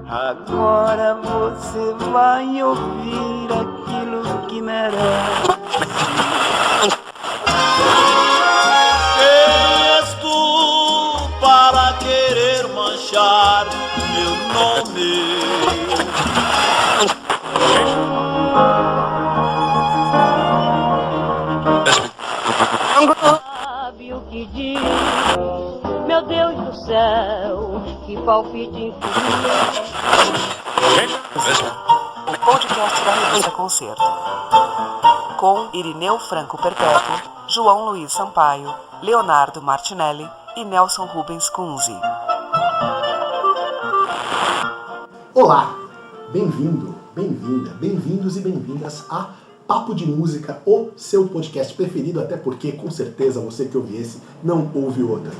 Agora você vai ouvir aquilo que merece. Quem és tu para querer manchar meu nome? Sabe o que diz? Meu Deus do céu, que palpite infinito. Podcast da Revista Concerto. Com Irineu Franco Perpétuo, João Luiz Sampaio, Leonardo Martinelli e Nelson Rubens Kunze. Olá, bem-vindo, bem-vinda, bem-vindos e bem-vindas a Papo de Música, o seu podcast preferido, até porque, com certeza, você que ouve esse não ouve outro.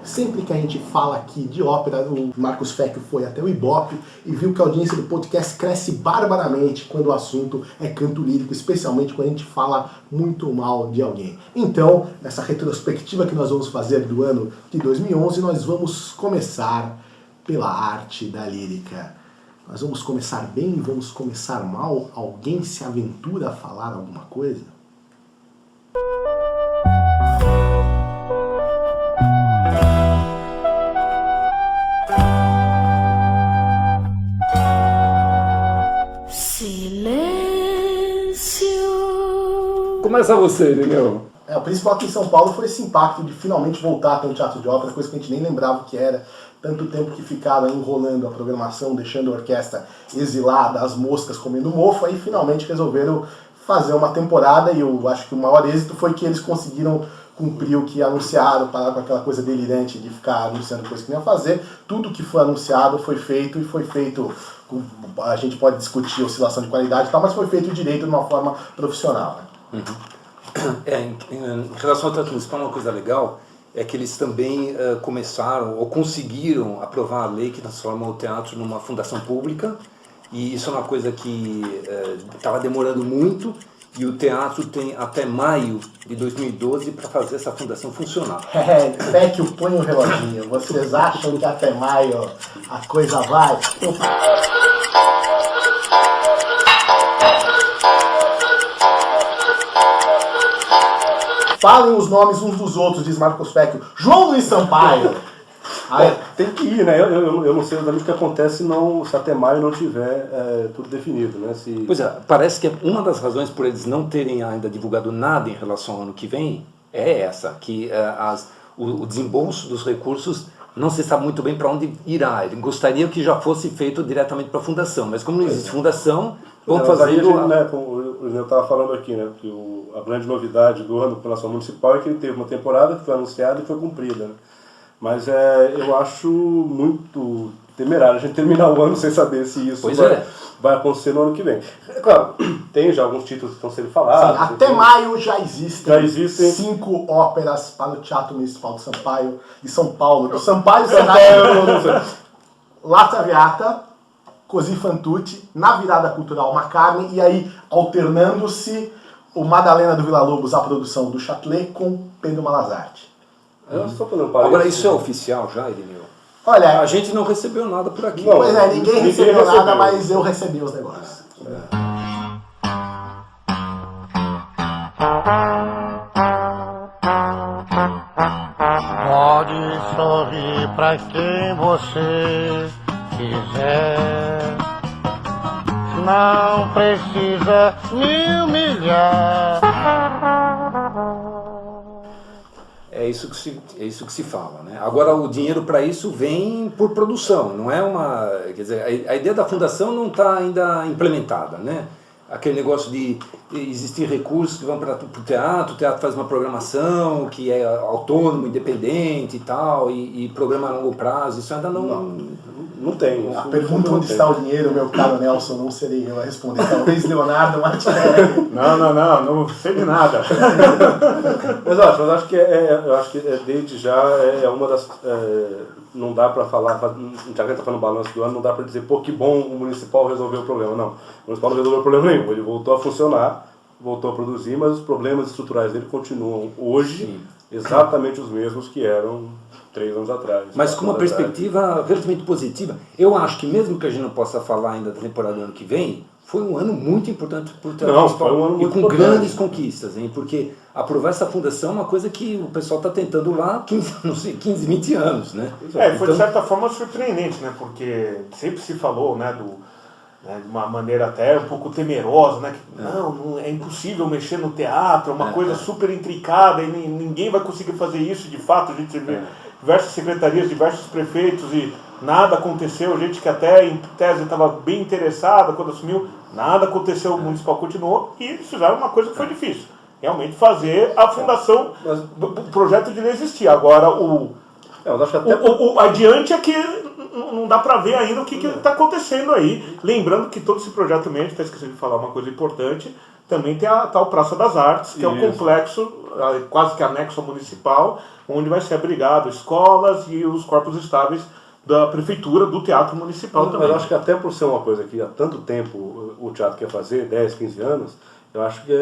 Sempre que a gente fala aqui de ópera, o Marcos Fecchio foi até o Ibope e viu que a audiência do podcast cresce barbaramente quando o assunto é canto lírico, especialmente quando a gente fala muito mal de alguém. Então, nessa retrospectiva que nós vamos fazer do ano de 2011, nós vamos começar pela arte da lírica. Nós vamos começar bem e vamos começar mal? Alguém se aventura a falar alguma coisa? Silêncio. Começa você, Irineu. O principal aqui em São Paulo foi esse impacto de finalmente voltar a ter um teatro de ópera, coisa que a gente nem lembrava que era. Tanto tempo que ficava enrolando a programação, deixando a orquestra exilada, as moscas comendo mofo, aí finalmente resolveram fazer uma temporada e eu acho que o maior êxito foi que eles conseguiram cumprir o que anunciaram, parar com aquela coisa delirante de ficar anunciando coisa que não ia fazer. Tudo que foi anunciado foi feito e foi feito, a gente pode discutir oscilação de qualidade e tal, mas foi feito direito de uma forma profissional. Né? Em relação ao teatro municipal, uma coisa legal é que eles também começaram ou conseguiram aprovar a lei que transforma o teatro numa fundação pública, e isso é uma coisa que estava demorando muito, e o teatro tem até maio de 2012 para fazer essa fundação funcionar. Fecchio, põe o reloginho. Vocês acham que até maio a coisa vai? Falem os nomes uns dos outros, diz Marcos Fecchio. João Luiz Sampaio. Tem que ir, né? Eu não sei exatamente o que acontece se até maio não tiver tudo definido, né? Pois é, parece que uma das razões por eles não terem ainda divulgado nada em relação ao ano que vem é essa, que o desembolso dos recursos não se sabe muito bem para onde irá. Ele gostaria que já fosse feito diretamente para a fundação, mas como não existe fundação, vamos fazer... Eu estava falando aqui, né? Que a grande novidade do ano com relação ao municipal é que ele teve uma temporada que foi anunciada e foi cumprida, né? Mas eu acho muito temerário a gente terminar o ano sem saber se isso vai acontecer no ano que vem. É claro, tem já alguns títulos que estão sendo falados. Sim, até maio já existem 5 óperas para o Teatro Municipal de Sampaio, de São Paulo. Do Sampaio, La Traviata, Così fan tutti, na virada cultural uma Carmen, e aí alternando-se o Madalena do Villa-Lobos, a produção do Châtelet, com Pedro Malazarte. Agora, isso é oficial já, Irineu? Olha, a gente não recebeu nada por aqui. Pois é, ninguém recebeu nada, mas eu recebi os negócios. Pode sorrir pra quem você quiser, não precisa me humilhar. É isso que se fala, né? Agora, o dinheiro para isso vem por produção, não é uma... Quer dizer, a ideia da fundação não está ainda implementada, né? Aquele negócio de existir recursos que vão para o teatro faz uma programação que é autônomo, independente e tal, e programa a longo prazo, isso ainda não tem. A pergunta onde está o dinheiro, meu caro Nelson, não serei eu a responder. Talvez Leonardo Martinelli. Não sei de nada. Mas eu acho que desde já é uma das... não dá para falar, já que está falando balanço do ano, não dá para dizer, pô, que bom o municipal resolveu o problema. Não, o municipal não resolveu problema nenhum. Ele voltou a funcionar, voltou a produzir, mas os problemas estruturais dele continuam hoje, exatamente os mesmos que eram 3 anos atrás. Mas com uma 4 anos perspectiva relativamente positiva. Eu acho que mesmo que a gente não possa falar ainda da temporada do ano que vem, foi um ano muito importante para o Teatro Não, Municipal. foi um ano E muito com importante. grandes conquistas, hein? Porque aprovar essa fundação é uma coisa que o pessoal está tentando lá há 15, 20 anos, né? Foi Então, de certa forma surpreendente, né? Porque sempre se falou, né, de uma maneira até um pouco temerosa, né? Que, não, é impossível mexer no teatro, é uma coisa super intricada e ninguém vai conseguir fazer isso. De fato, a gente vê diversas secretarias, diversos prefeitos e nada aconteceu. Gente que até em tese estava bem interessada quando assumiu, nada aconteceu, o municipal continuou e eles fizeram uma coisa que foi difícil. Realmente fazer a fundação do projeto de não existir. Agora, o adiante é que não dá para ver ainda o que está acontecendo aí. Lembrando que todo esse projeto mesmo, está esquecendo de falar uma coisa importante, também tem a tal Praça das Artes, que é um complexo quase que anexo ao municipal, onde vai ser abrigado escolas e os corpos estáveis da prefeitura, do teatro municipal também. Mas eu acho que até por ser uma coisa que há tanto tempo o teatro quer fazer, 10, 15 anos, eu acho que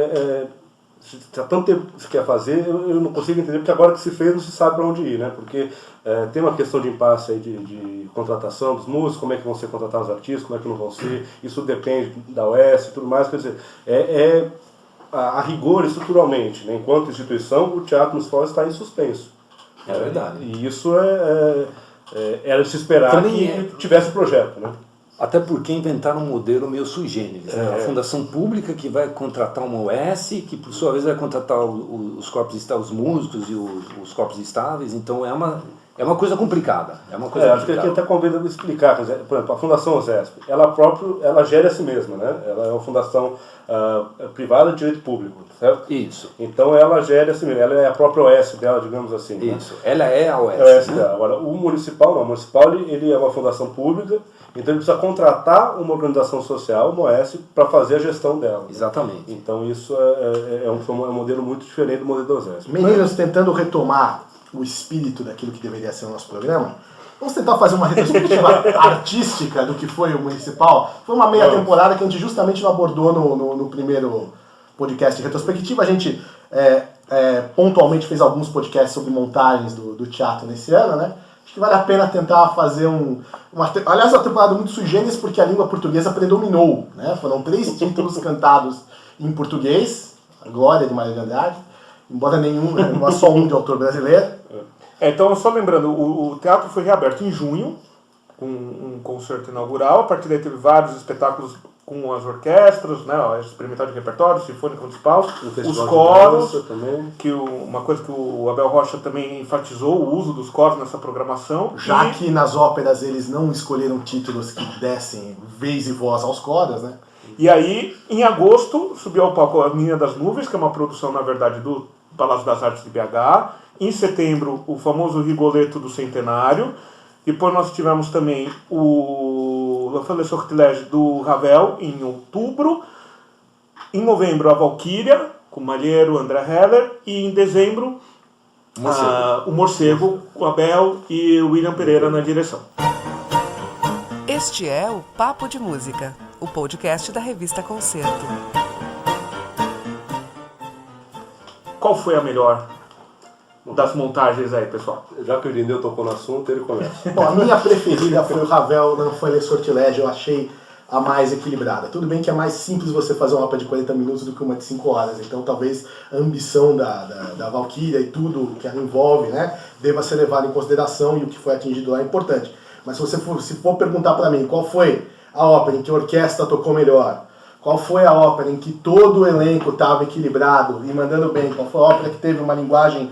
se há tanto tempo que se quer fazer, eu não consigo entender, porque agora que se fez não se sabe para onde ir, né? Porque tem uma questão de impasse aí de contratação dos músicos, como é que vão ser contratados os artistas, como é que não vão ser, isso depende da UES e tudo mais, quer dizer, a rigor estruturalmente, né? Enquanto instituição, o Teatro Municipal está em suspenso. É verdade. E isso era de se esperar que tivesse projeto, né? Até porque inventaram um modelo meio sui generis. Né? A fundação pública que vai contratar uma OS, que por sua vez vai contratar os corpos estáveis, os músicos e os corpos estáveis. Então é uma coisa complicada. Acho que aqui até convém explicar. Quer dizer, por exemplo, a Fundação OSESP, ela gera a si mesma, né? Ela é uma fundação privada de direito público, certo? Isso. Então ela gera a si mesma, ela é a própria OS dela, digamos assim. Isso. Né? Ela é a OS. É a OS dela. Agora, o municipal não. O municipal ele é uma fundação pública, então ele precisa contratar uma organização social, uma OS, para fazer a gestão dela. Exatamente. Então isso é um modelo muito diferente do modelo da OSESP. Meninos, tentando retomar o espírito daquilo que deveria ser o nosso programa, vamos tentar fazer uma retrospectiva artística do que foi o municipal. Foi uma meia temporada que a gente justamente não abordou no primeiro podcast de retrospectiva. A gente pontualmente fez alguns podcasts sobre montagens do teatro nesse ano, né? Acho que vale a pena tentar fazer aliás, uma temporada muito sui generis, porque a língua portuguesa predominou, né? Foram 3 títulos cantados em português, A Glória de Maria de Andrade, embora não há só um de autor brasileiro. Então, só lembrando, o teatro foi reaberto em junho, com um concerto inaugural. A partir daí teve vários espetáculos com as orquestras, né, experimental de repertório, sinfônica municipal, os coros, que uma coisa que o Abel Rocha também enfatizou, o uso dos coros nessa programação. Já que nas óperas eles não escolheram títulos que dessem vez e voz aos coros, né? E aí, em agosto, subiu ao palco A Menina das Nuvens, que é uma produção, na verdade, do Palácio das Artes de BH. Em setembro, o famoso Rigoletto do Centenário. Depois nós tivemos também o La Fin des Sortilèges do Ravel, em outubro. Em novembro, a Valquíria, com Malheiro, André Heller. E em dezembro, o Morcego, com Abel e o William Pereira na direção. Este é o Papo de Música, o podcast da revista Concerto. Qual foi a melhor das montagens aí, pessoal? Já que o Irineu tocou no assunto, ele começa. Bom, a minha preferida foi o Ravel, não foi Le Sortilège, eu achei a mais equilibrada. Tudo bem que é mais simples você fazer uma ópera de 40 minutos do que uma de 5 horas, então talvez a ambição da Valquíria e tudo que ela envolve, né, deva ser levado em consideração, e o que foi atingido lá é importante. Mas se for perguntar para mim qual foi a ópera em que a orquestra tocou melhor, qual foi a ópera em que todo o elenco estava equilibrado e mandando bem, qual foi a ópera que teve uma linguagem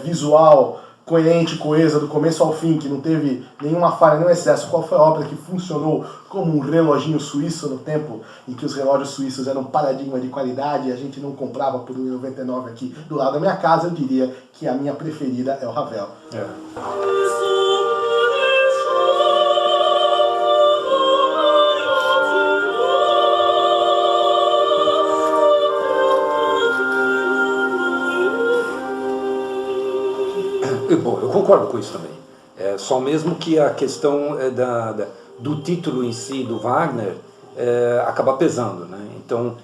visual coerente, coesa, do começo ao fim, que não teve nenhuma falha, nenhum excesso, qual foi a ópera que funcionou como um reloginho suíço no tempo em que os relógios suíços eram um paradigma de qualidade e a gente não comprava por R$1,99 aqui do lado da minha casa, eu diria que a minha preferida é o Ravel. Bom, eu concordo com isso também. Só mesmo que a questão do título em si, do Wagner, acaba pesando, né? Então,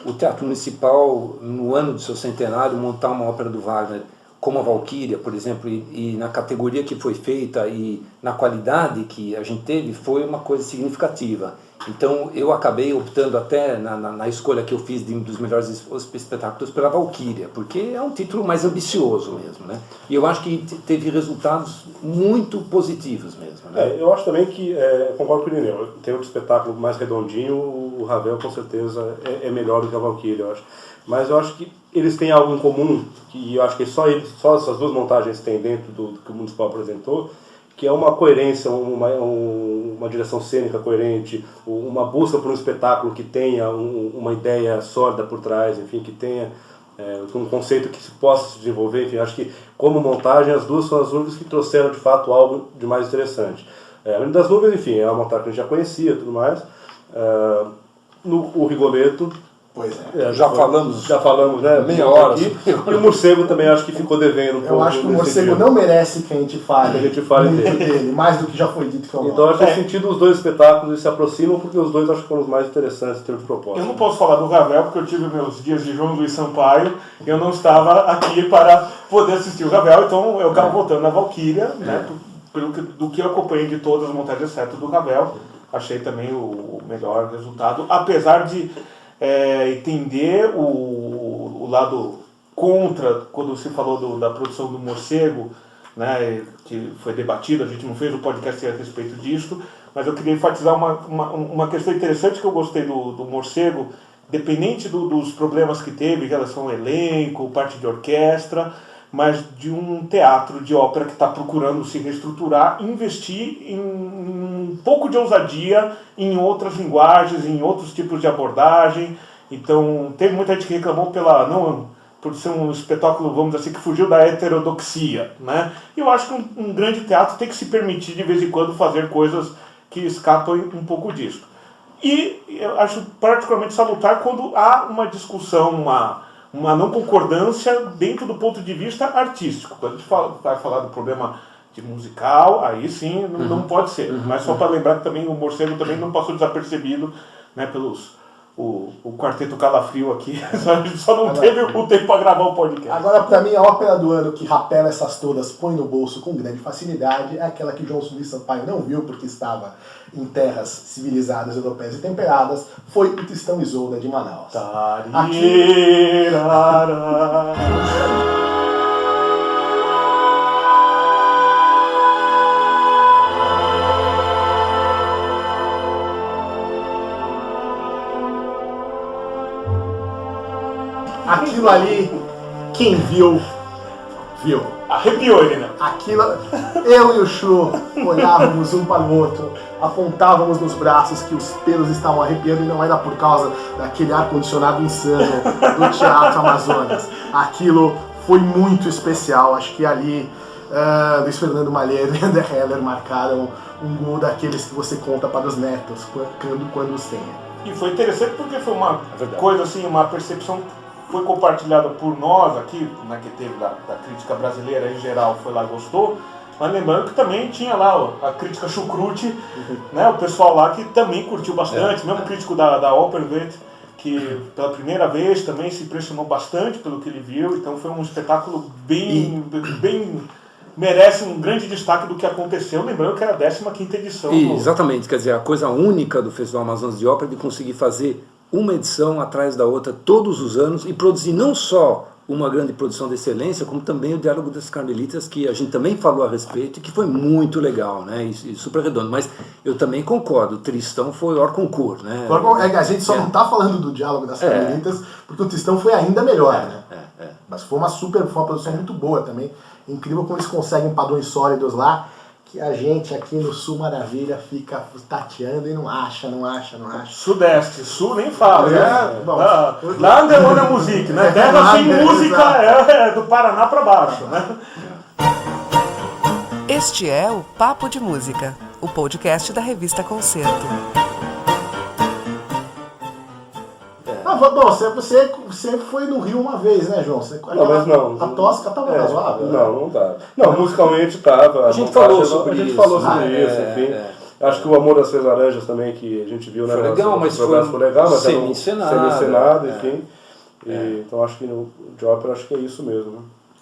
o Teatro Municipal, no ano do seu centenário, montar uma ópera do Wagner como a Valquíria, por exemplo, e na categoria que foi feita e na qualidade que a gente teve, foi uma coisa significativa. Então eu acabei optando até na escolha que eu fiz dos melhores espetáculos pela Valquíria, porque é um título mais ambicioso mesmo, né? E eu acho que teve resultados muito positivos mesmo, né? Eu acho também que, concordo com o Irineu, tem outro espetáculo mais redondinho, o Ravel com certeza é melhor do que a Valquíria, eu acho. Mas eu acho que eles têm algo em comum, que eu acho que só essas duas montagens têm dentro do que o Municipal apresentou, que é uma coerência, uma direção cênica coerente, uma busca por um espetáculo que tenha uma ideia sólida por trás, enfim, que tenha um conceito que se possa se desenvolver. Enfim, acho que como montagem as duas são as únicas que trouxeram de fato algo de mais interessante. Além das Nuvens, enfim, é uma montagem que a gente já conhecia e tudo mais. O Rigoletto, Pois é. Já falamos, né? Meia hora. Aqui. E o Morcego também acho que ficou devendo um pouco. Eu acho que o Morcego não merece que a gente fale muito dele, mais do que já foi dito que é o Então, acho que nesse sentido, os dois espetáculos se aproximam, porque os dois acho que foram os mais interessantes em termos de proposta. Eu não posso falar do Ravel, porque eu tive meus dias de João Luiz Sampaio, e eu não estava aqui para poder assistir o Ravel, então eu acabo voltando na Valquíria, né, do que eu acompanhei de todas as montagens, exceto do Ravel. Achei também o melhor resultado, apesar de entender o lado contra, quando se falou da produção do Morcego, né, que foi debatido, a gente não fez o podcast a respeito disso, mas eu queria enfatizar uma questão interessante que eu gostei do Morcego, independente dos problemas que teve em relação ao elenco, parte de orquestra, mas de um teatro de ópera que está procurando se reestruturar, investir em um pouco de ousadia em outras linguagens, em outros tipos de abordagem. Então, teve muita gente que reclamou por ser um espetáculo, vamos dizer assim, que fugiu da heterodoxia, né? E eu acho que um grande teatro tem que se permitir, de vez em quando, fazer coisas que escapam um pouco disso. E eu acho particularmente salutar quando há uma discussão, uma não concordância dentro do ponto de vista artístico. Quando a gente vai falar do problema de musical, aí sim não pode ser. Mas só para lembrar que também o Morcego também não passou desapercebido, né, o Quarteto Calafrio aqui. A gente só não teve o tempo para gravar o podcast. Agora, para mim, a ópera do ano que rapela essas todas, põe no bolso com grande facilidade, é aquela que João Luiz Sampaio não viu porque estava em terras civilizadas, europeias e temperadas, foi o Tristão e Isolda de Manaus. Aquilo ali, quem viu. Arrepiou ele, né? Aquilo, eu e o Chu olhávamos um para o outro, apontávamos nos braços que os pelos estavam arrepiando e não era por causa daquele ar-condicionado insano do Teatro Amazonas. Aquilo foi muito especial, acho que ali Luiz Fernando Malheiro e André Heller marcaram um gol daqueles que você conta para os netos quando os tenha. E foi interessante porque foi uma coisa assim, uma percepção foi compartilhada por nós aqui, né, que teve da crítica brasileira em geral, foi lá e gostou, mas lembrando que também tinha lá a crítica chucrute, né, o pessoal lá que também curtiu bastante, mesmo o crítico da Opernwelt, que pela primeira vez também se impressionou bastante pelo que ele viu, então foi um espetáculo bem merece um grande destaque do que aconteceu, lembrando que era a 15ª edição. Exatamente, quer dizer, a coisa única do Festival Amazonas de Ópera é de conseguir fazer uma edição atrás da outra todos os anos e produzir não só uma grande produção de excelência, como também o Diálogo das Carmelitas, que a gente também falou a respeito e que foi muito legal, né, e super redondo. Mas eu também concordo, o Tristão foi hors concours, né? A gente só não está falando do Diálogo das Carmelitas, porque o Tristão foi ainda melhor, né? Mas foi uma produção muito boa também. Incrível como eles conseguem padrões sólidos lá, que a gente aqui no Sul Maravilha fica tateando e não acha. Sudeste, Sul nem fala, né? Lá Andelona Music, né? Terra sem música é do Paraná para baixo, né? Este é o Papo de Música, o podcast da revista Concerto. Bom, você foi no Rio uma vez, né, João? Mas não. A Tosca estava razoável? Não, não estava. Não, musicalmente estava. A gente falou sobre isso, enfim. Acho que o Amor das Três Laranjas também, que a gente viu, né? Foi legal, mas foi legal, mas semi-encenado, enfim. Então acho que no de ópera acho que é isso mesmo. Né?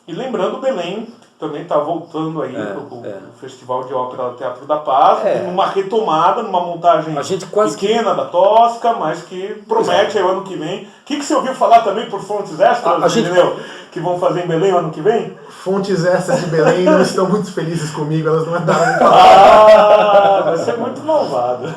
E lembrando, Belém também está voltando aí o Festival de Ópera Teatro da Paz, numa retomada, numa montagem pequena da Tosca, mas que promete aí o ano que vem. O que você ouviu falar também por fontes extras, que vão fazer em Belém o ano que vem? Fontes extras de Belém não estão muito felizes comigo, elas não andaram. Vai ser muito malvado.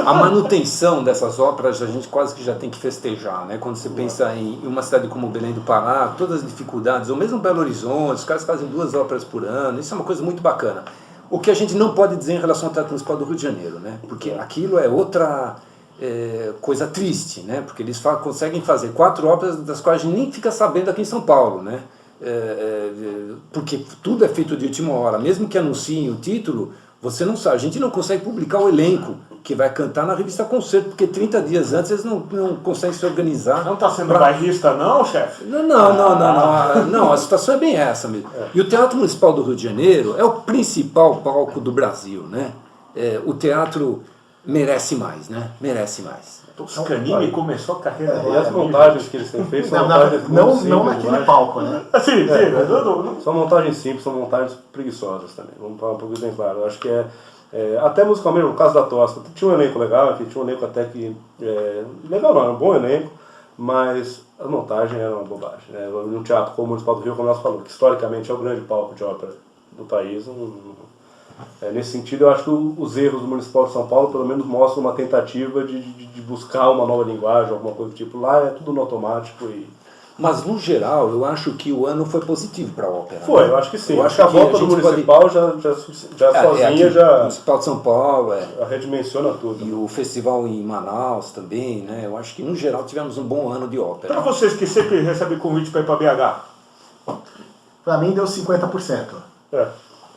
A manutenção dessas óperas a gente quase que já tem que festejar, né? Quando você pensa em uma cidade como Belém do Pará, todas as dificuldades, ou mesmo Belo Horizonte, os caras fazem 2 óperas por ano, isso é uma coisa muito bacana. O que a gente não pode dizer em relação ao Teatro Municipal do Rio de Janeiro, né? Porque aquilo é outra coisa triste, né? Porque eles conseguem fazer 4 óperas das quais a gente nem fica sabendo aqui em São Paulo, né? Porque tudo é feito de última hora, mesmo que anunciem o título, você não sabe, a gente não consegue publicar o elenco que vai cantar na revista Concerto, porque 30 dias antes eles não conseguem se organizar. Não está sendo bairrista não, chefe? Não, a situação é bem essa mesmo. E o Teatro Municipal do Rio de Janeiro é o principal palco do Brasil, né? O teatro merece mais, né? Merece mais. O Scanini começou a carreira e as montagens que eles têm feito são não naquele palco, né? Sim, são montagens simples, são montagens preguiçosas também. Vamos falar um pouco bem claro. Eu acho que até musicalmente, no caso da Tosca, tinha um elenco legal aqui, tinha um elenco até que legal, não, era um bom elenco, mas a montagem era uma bobagem. Né? Num teatro como o Municipal do Rio, como nós falamos, que historicamente é o grande palco de ópera do país. Nesse sentido, eu acho que os erros do Municipal de São Paulo, pelo menos, mostram uma tentativa de buscar uma nova linguagem, alguma coisa do tipo. Lá é tudo no automático. Mas, no geral, eu acho que o ano foi positivo para a ópera. Foi, eu acho que sim. Eu acho que a volta do Municipal já sozinha já... O Municipal de São Paulo redimensiona tudo. E o festival em Manaus também, né? Eu acho que, no geral, tivemos um bom ano de ópera. Para vocês que sempre recebem convite para ir para BH? Para mim deu 50%.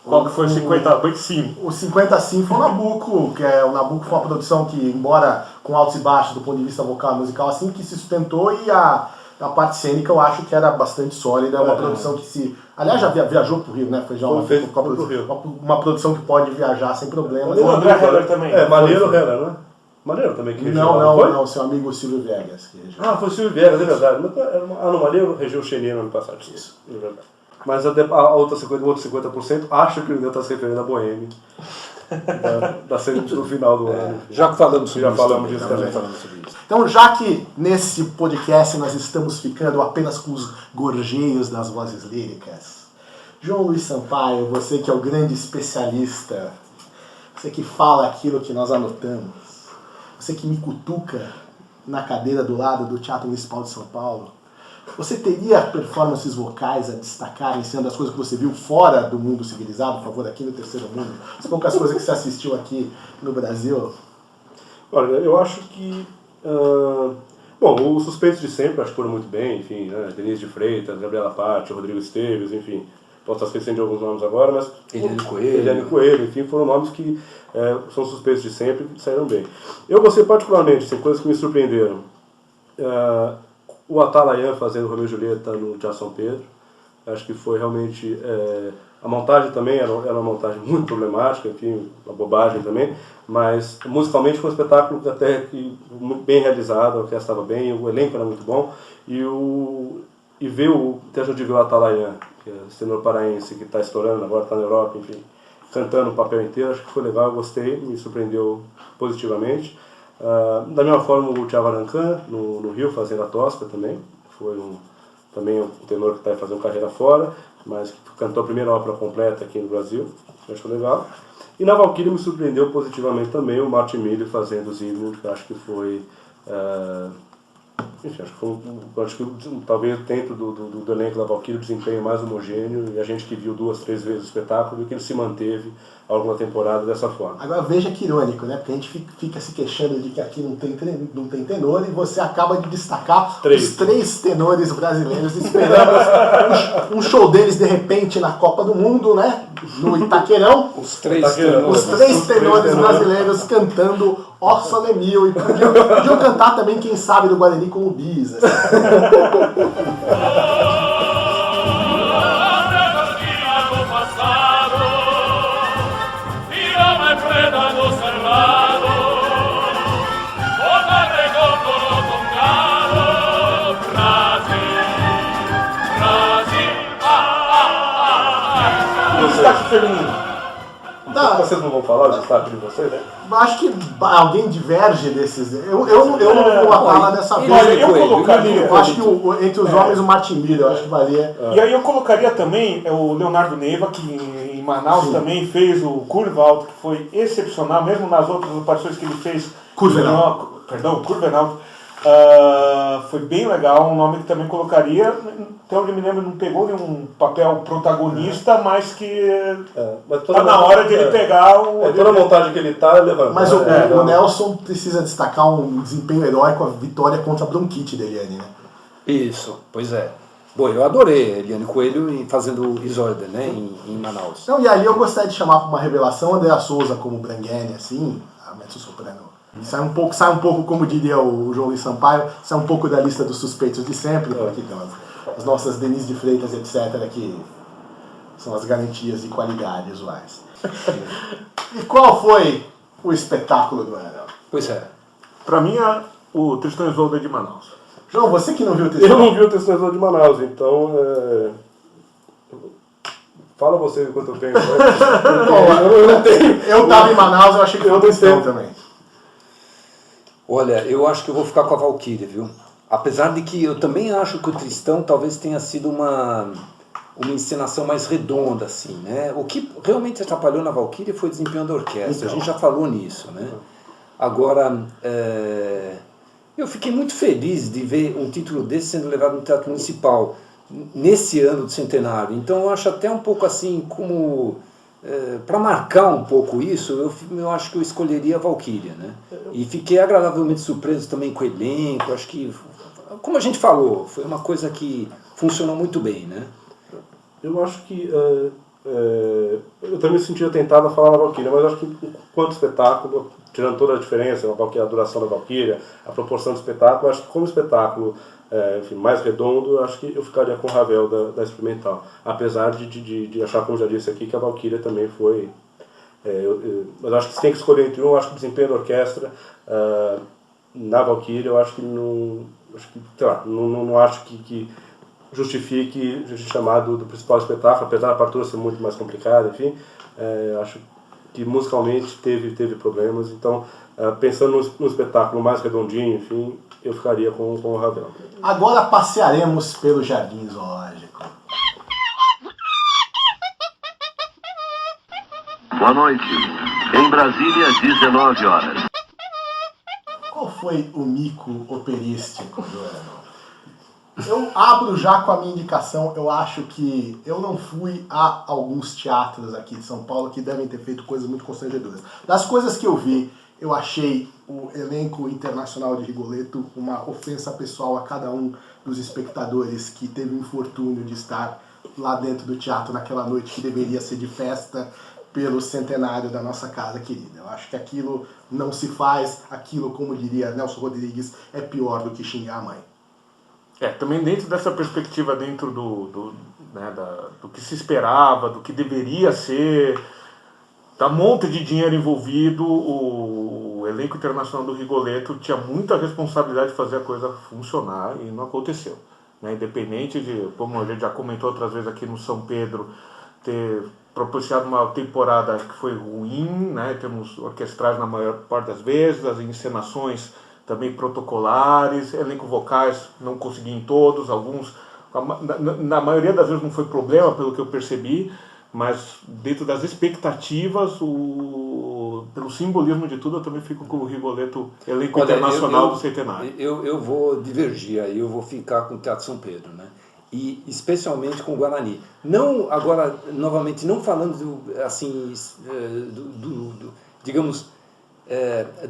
Qual que foi o 55%? O 50% foi o Nabucco, o Nabucco foi uma produção que, embora com altos e baixos do ponto de vista vocal e musical, assim, que se sustentou, e a parte cênica eu acho que era bastante sólida, uma produção que se... Aliás, já viajou pro Rio, né? Foi já uma produção que pode viajar sem problemas. O André Heller também. Maneiro Heller, né? Maneiro também que não, seu amigo Silvio Viegas. Foi o Silvio Viegas, é verdade. No Maneiro regiu o Xenia no ano passado. Isso. É verdade. Mas o outro 50% acha que o Irineu está se referindo a Boêmia. No final do ano. Já falamos sobre disso também. Então, já que nesse podcast nós estamos ficando apenas com os gorjeios das vozes líricas, João Luiz Sampaio, você que é o grande especialista, você que fala aquilo que nós anotamos, você que me cutuca na cadeira do lado do Teatro Municipal de São Paulo, você teria performances vocais a destacar, sendo as coisas que você viu fora do mundo civilizado, por favor, aqui no terceiro mundo? As poucas coisas que você assistiu aqui no Brasil? Olha, eu acho que... os suspeitos de sempre, acho que foram muito bem, enfim, né? Denise de Freitas, Gabriela Patti, Rodrigo Esteves, enfim. Posso estar esquecendo de alguns nomes agora, mas... Eliane Coelho, enfim, foram nomes que são suspeitos de sempre e saíram bem. Eu gostei particularmente, tem coisas que me surpreenderam. O Atalayan fazendo Romeu e Julieta no Teatro São Pedro. Acho que foi realmente... a montagem também era uma montagem muito problemática, enfim, uma bobagem também, mas musicalmente foi um espetáculo até que muito bem realizado, a orquestra estava bem, o elenco era muito bom, e ver o Atalayan, que é esse tenor paraense que está estourando agora, está na Europa, enfim, cantando o papel inteiro, acho que foi legal, eu gostei, me surpreendeu positivamente. Da mesma forma o Thiago Arancan no Rio fazendo a Tosca também, foi também um tenor que está fazendo carreira fora, mas que cantou a primeira ópera completa aqui no Brasil, acho legal. E na Valquíria me surpreendeu positivamente também o Martin Miller fazendo o Zygmunt, que acho que foi... enfim, acho que talvez dentro do elenco da Valquíria o desempenho mais homogêneo, e a gente que viu 2, 3 vezes o espetáculo viu que ele se manteve ao longo da temporada dessa forma. Agora veja que irônico, né? Porque a gente fica se queixando de que aqui não tem tenor, e você acaba de destacar os 3 tenores brasileiros, esperando um show deles de repente na Copa do Mundo, né? No Itaquerão. Os 3 tenores brasileiros cantando Ó Sole Mio, e podiam cantar também, quem sabe, do Guarani com o Bis. Assim. Fredda lo destaque feminino. Tá. Vocês não vão falar o destaque de vocês, né? Acho que alguém diverge desses. Eu não vou falar dessa vez. Olha, eu colocaria. Eu acho que entre os homens o Martin Miller, eu acho que valia. E aí eu colocaria também o Leonardo Neiva, que em Manaus também fez o Curvaldo, que foi excepcional, mesmo nas outras aparições que ele fez. Curvenaldo. Perdão, Curvenaldo. Foi bem legal, um nome que também colocaria. Até onde me lembro, não pegou nenhum papel protagonista, mas que mas tá na hora de ele pegar o. Toda a montagem que ele tá, levanta. Mas o Nelson precisa destacar um desempenho heróico, a vitória contra a bronquite da Eliane, né? Isso, pois é. Bom, eu adorei a Eliane Coelho fazendo Isolde, né, em Manaus. Não, e ali eu gostaria de chamar para uma revelação Andréa Souza como Brangheni, assim, a mezzo-soprano. Sai um pouco, como diria o João Luiz Sampaio, sai um pouco da lista dos suspeitos de sempre, porque tem as nossas Denise de Freitas, etc., que são as garantias de qualidade usuais. E qual foi o espetáculo do ano? Pois é. Pra mim, é o Tristan e Isolde de Manaus. João, você que não viu o Tristan? Eu não vi o Tristan e Isolde de Manaus, então... Fala você quanto tempo. Eu não tenho. Eu tava em Manaus, eu achei que foi o Tristão também. Olha, eu acho que eu vou ficar com a Valquíria, viu? Apesar de que eu também acho que o Tristão talvez tenha sido uma encenação mais redonda, assim, né? O que realmente atrapalhou na Valquíria foi o desempenho da orquestra, a gente já falou nisso, né? Agora, eu fiquei muito feliz de ver um título desse sendo levado no Teatro Municipal nesse ano do centenário. Então eu acho até um pouco assim, como... para marcar um pouco isso, eu acho que eu escolheria a Valquíria, né? E fiquei agradavelmente surpreso também com o elenco, acho que, como a gente falou, foi uma coisa que funcionou muito bem, né? Eu acho que... eu também me sentia tentado a falar na Valquíria, mas acho que quanto espetáculo, tirando toda a diferença, a duração da Valquíria, a proporção do espetáculo, acho que como espetáculo enfim, mais redondo, eu acho que eu ficaria com o Ravel da Experimental. Apesar de achar, como já disse aqui, que a Valquíria também foi... mas eu acho que se tem que escolher entre um, eu acho que o desempenho da orquestra na Valquíria, eu acho que não... Acho que, sei lá, não acho que justifique a gente chamar do principal espetáculo, apesar da partitura ser muito mais complicada, enfim, acho que musicalmente teve problemas, então pensando no espetáculo mais redondinho, enfim, eu ficaria com o Ravel. Agora passearemos pelo Jardim Zoológico. Boa noite. Em Brasília, 19 horas. Qual foi o mico operístico do ano? Eu abro já com a minha indicação. Eu acho que eu não fui a alguns teatros aqui de São Paulo que devem ter feito coisas muito constrangedoras. Das coisas que eu vi, eu achei o elenco internacional de Rigoletto uma ofensa pessoal a cada um dos espectadores que teve o infortúnio de estar lá dentro do teatro naquela noite que deveria ser de festa pelo centenário da nossa casa querida. Eu acho que aquilo não se faz, aquilo, como diria Nelson Rodrigues, é pior do que xingar a mãe. Também dentro dessa perspectiva, dentro do que se esperava, do que deveria ser, da monta de dinheiro envolvido, o elenco internacional do Rigoletto tinha muita responsabilidade de fazer a coisa funcionar e não aconteceu. Né? Independente de, como a gente já comentou outras vezes aqui no São Pedro, ter proporcionado uma temporada que foi ruim, né? Temos orquestrais na maior parte das vezes, as encenações também protocolares, elenco vocais não consegui em todos, alguns, na maioria das vezes não foi problema, pelo que eu percebi, mas dentro das expectativas, pelo simbolismo de tudo, eu também fico com o Rigoletto, elenco internacional do centenário. Eu vou divergir aí, eu vou ficar com o Teatro São Pedro, né? E especialmente com o Guarani. Não, agora, novamente, não falando assim, digamos,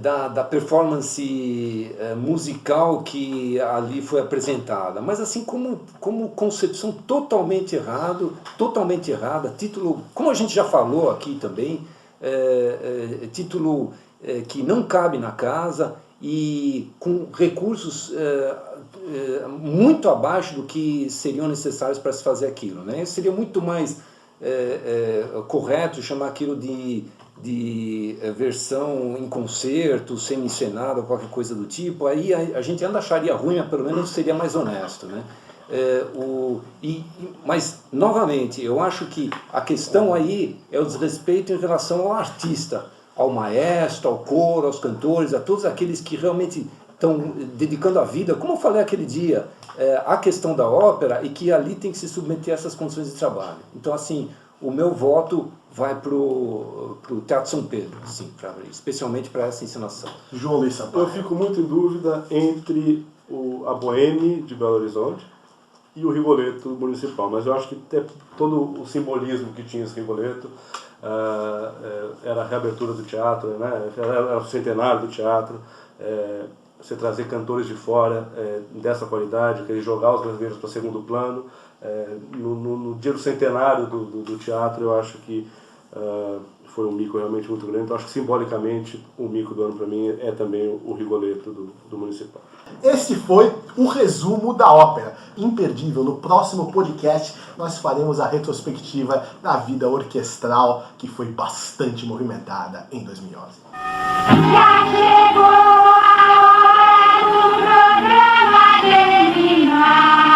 da performance musical que ali foi apresentada, mas assim como concepção totalmente errada, título, como a gente já falou aqui também, título que não cabe na casa e com recursos muito abaixo do que seriam necessários para se fazer aquilo, né? Seria muito mais correto chamar aquilo de versão em concerto, semi-encenada, qualquer coisa do tipo. Aí a gente ainda acharia ruim, mas pelo menos seria mais honesto, né? Mas, novamente, eu acho que a questão aí é o desrespeito em relação ao artista, ao maestro, ao coro, aos cantores, a todos aqueles que realmente estão dedicando a vida, como eu falei aquele dia, a questão da ópera e que ali tem que se submeter a essas condições de trabalho. Então, assim, o meu voto vai para o Teatro São Pedro, assim, especialmente para essa encenação. João Luiz Sampaio. Eu fico muito em dúvida entre a Bohème de Belo Horizonte e o Rigoletto municipal, mas eu acho que todo o simbolismo que tinha esse Rigoletto era a reabertura do teatro, né? Era o centenário do teatro, você trazer cantores de fora dessa qualidade, querer jogar os brasileiros para segundo plano. No dia do centenário do teatro, eu acho que foi um mico realmente muito grande. Então, acho que simbolicamente o mico do ano para mim é também o Rigoletto do municipal. Esse foi o resumo da ópera. Imperdível. No próximo podcast nós faremos a retrospectiva da vida orquestral, que foi bastante movimentada em 2011. Já chegou a hora do programa terminar.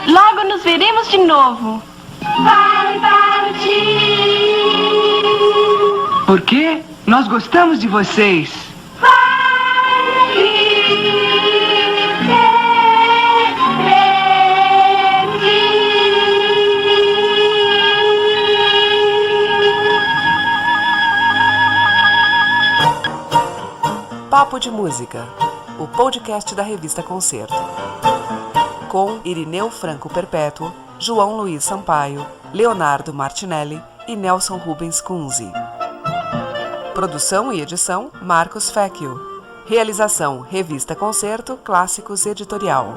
Logo nos veremos de novo. Vai partir. Porque nós gostamos de vocês. Papo de Música, o podcast da revista Concerto. Com Irineu Franco Perpétuo, João Luiz Sampaio, Leonardo Martinelli e Nelson Rubens Kunze. Produção e edição, Marcos Fecchio. Realização, Revista Concerto, Clássicos Editorial.